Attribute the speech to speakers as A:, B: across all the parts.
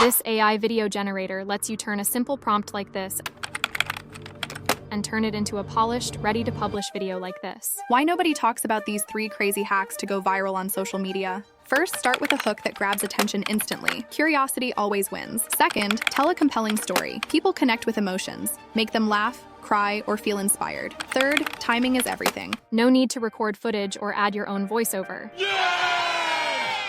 A: This AI video generator lets you turn a simple prompt like this and turn it into a polished, ready-to-publish video like this.
B: Why nobody talks about these 3 crazy hacks to go viral on social media? First, start with a hook that grabs attention instantly. Curiosity always wins. Second, tell a compelling story. People connect with emotions. Make them laugh, cry, or feel inspired. Third, timing is everything.
A: No need to record footage or add your own voiceover.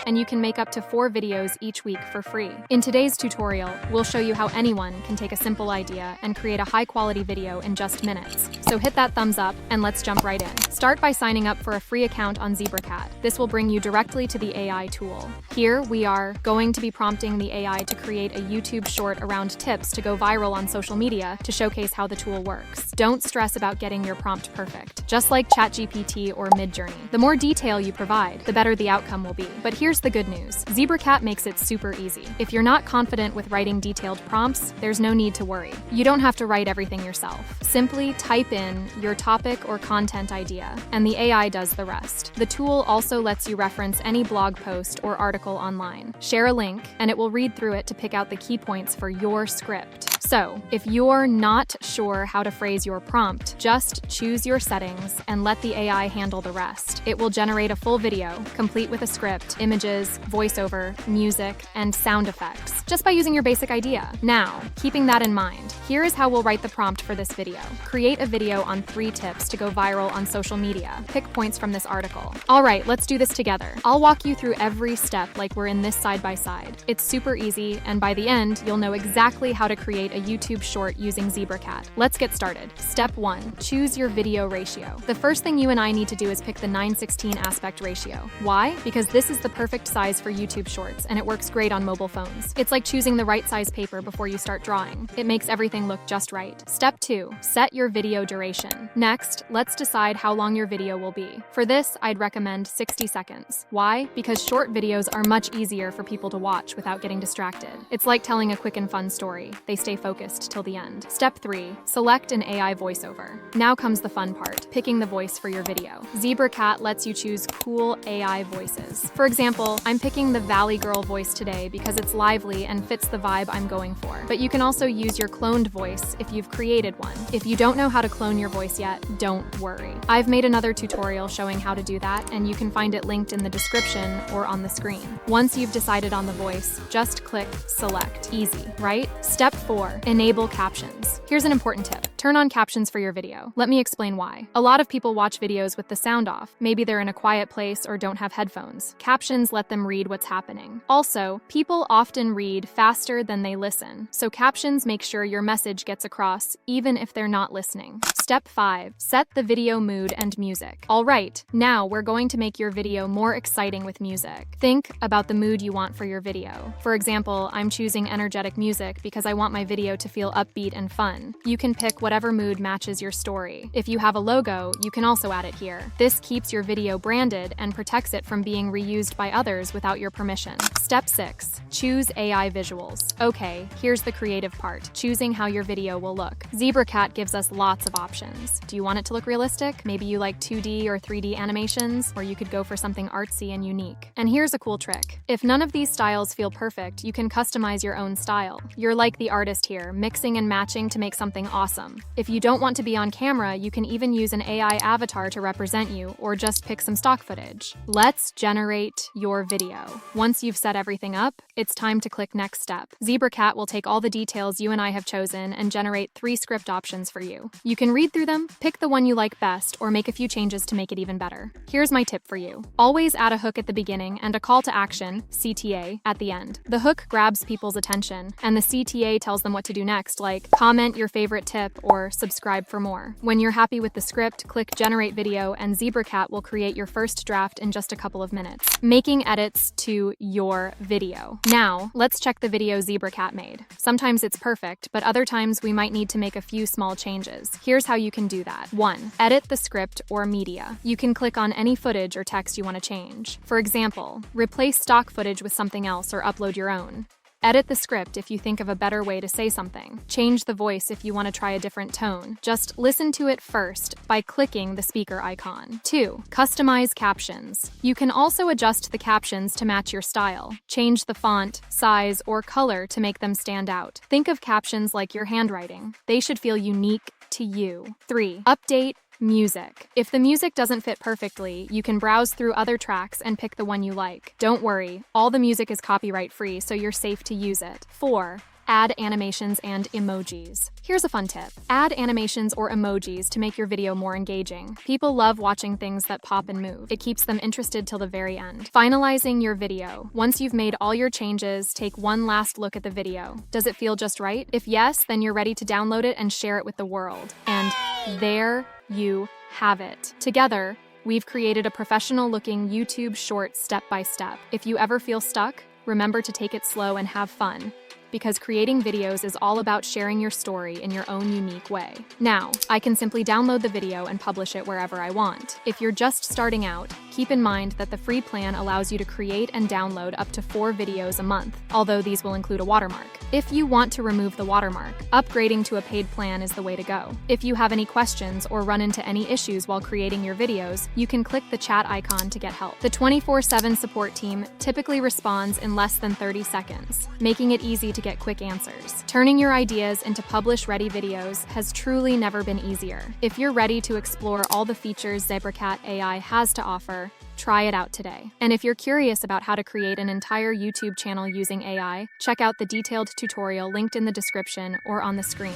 A: And you can make up to 4 videos each week for free. In today's tutorial, we'll show you how anyone can take a simple idea and create a high-quality video in just minutes. So hit that thumbs up and let's jump right in. Start by signing up for a free account on Zebracat. This will bring you directly to the AI tool. Here we are going to be prompting the AI to create a YouTube short around tips to go viral on social media to showcase how the tool works. Don't stress about getting your prompt perfect. Just like ChatGPT or Midjourney, the more detail you provide, the better the outcome will be. But here's the good news. Zebracat makes it super easy. If you're not confident with writing detailed prompts, there's no need to worry. You don't have to write everything yourself. Simply type in your topic or content idea, and the AI does the rest. The tool also lets you reference any blog post or article online. Share a link, and it will read through it to pick out the key points for your script. So, if you're not sure how to phrase your prompt, just choose your settings and let the AI handle the rest. It will generate a full video, complete with a script, images, voiceover, music, and sound effects, just by using your basic idea. Now, keeping that in mind, here is how we'll write the prompt for this video. Create a video on 3 tips to go viral on social media. Pick points from this article. All right, let's do this together. I'll walk you through every step like we're in this side-by-side. It's super easy, and by the end, you'll know exactly how to create a YouTube short using Zebracat. Let's get started. Step 1. Choose your video ratio. The first thing you and I need to do is pick the 9:16 aspect ratio. Why? Because this is the perfect size for YouTube shorts, and it works great on mobile phones. It's like choosing the right size paper before you start drawing. It makes everything look just right. Step 2. Set your video duration. Next, let's decide how long your video will be. For this, I'd recommend 60 seconds. Why? Because short videos are much easier for people to watch without getting distracted. It's like telling a quick and fun story. They stay focused till the end. Step 3. Select an AI voiceover. Now comes the fun part, picking the voice for your video. Zebracat lets you choose cool AI voices. For example, I'm picking the Valley Girl voice today because it's lively and fits the vibe I'm going for. But you can also use your cloned voice if you've created one. If you don't know how to clone your voice yet, don't worry. I've made another tutorial showing how to do that, and you can find it linked in the description or on the screen. Once you've decided on the voice, just click Select. Easy, right? Step 4. Enable captions. Here's an important tip. Turn on captions for your video. Let me explain why. A lot of people watch videos with the sound off. Maybe they're in a quiet place or don't have headphones. Captions let them read what's happening. Also, people often read faster than they listen, so captions make sure your message gets across even if they're not listening. Step 5. Set the video mood and music. All right, now we're going to make your video more exciting with music. Think about the mood you want for your video. For example, I'm choosing energetic music because I want my video to feel upbeat and fun. You can pick whatever mood matches your story. If you have a logo, you can also add it here. This keeps your video branded and protects it from being reused by others without your permission. Step 6. Choose AI visuals. Okay, here's the creative part, choosing how your video will look. Zebracat gives us lots of options. Do you want it to look realistic? Maybe you like 2D or 3D animations, or you could go for something artsy and unique. And here's a cool trick. If none of these styles feel perfect, you can customize your own style. You're like the artist here, mixing and matching to make something awesome. If you don't want to be on camera, you can even use an AI avatar to represent you, or just pick some stock footage. Let's generate your video. Once you've set everything up, it's time to click Next Step. Zebracat will take all the details you and I have chosen and generate 3 script options for you. You can read through them, pick the one you like best, or make a few changes to make it even better. Here's my tip for you. Always add a hook at the beginning and a call to action, CTA, at the end. The hook grabs people's attention, and the CTA tells them what to do next, like comment your favorite tip or subscribe for more. When you're happy with the script, click Generate Video, and Zebracat will create your first draft in just a couple of minutes, making edits to your video. Now, let's check the video Zebracat made. Sometimes it's perfect, but other times we might need to make a few small changes. Here's how you can do that. 1. Edit the script or media. You can click on any footage or text you want to change. For example, replace stock footage with something else or upload your own. Edit the script if you think of a better way to say something. Change the voice if you want to try a different tone. Just listen to it first by clicking the speaker icon. 2. Customize captions. You can also adjust the captions to match your style. Change the font, size, or color to make them stand out. Think of captions like your handwriting. They should feel unique to you. 3. Update music. If the music doesn't fit perfectly, you can browse through other tracks and pick the one you like. Don't worry, all the music is copyright-free, so you're safe to use it. 4. Add animations and emojis. Here's a fun tip. Add animations or emojis to make your video more engaging. People love watching things that pop and move. It keeps them interested till the very end. Finalizing your video. Once you've made all your changes, take one last look at the video. Does it feel just right? If yes, then you're ready to download it and share it with the world. And there you have it. Together, we've created a professional-looking YouTube short step-by-step. If you ever feel stuck, remember to take it slow and have fun, because creating videos is all about sharing your story in your own unique way. Now, I can simply download the video and publish it wherever I want. If you're just starting out, keep in mind that the free plan allows you to create and download up to 4 videos a month, although these will include a watermark. If you want to remove the watermark, upgrading to a paid plan is the way to go. If you have any questions or run into any issues while creating your videos, you can click the chat icon to get help. The 24/7 support team typically responds in less than 30 seconds, making it easy to get quick answers. Turning your ideas into publish-ready videos has truly never been easier. If you're ready to explore all the features Zebracat AI has to offer, try it out today. And if you're curious about how to create an entire YouTube channel using AI, check out the detailed tutorial linked in the description or on the screen.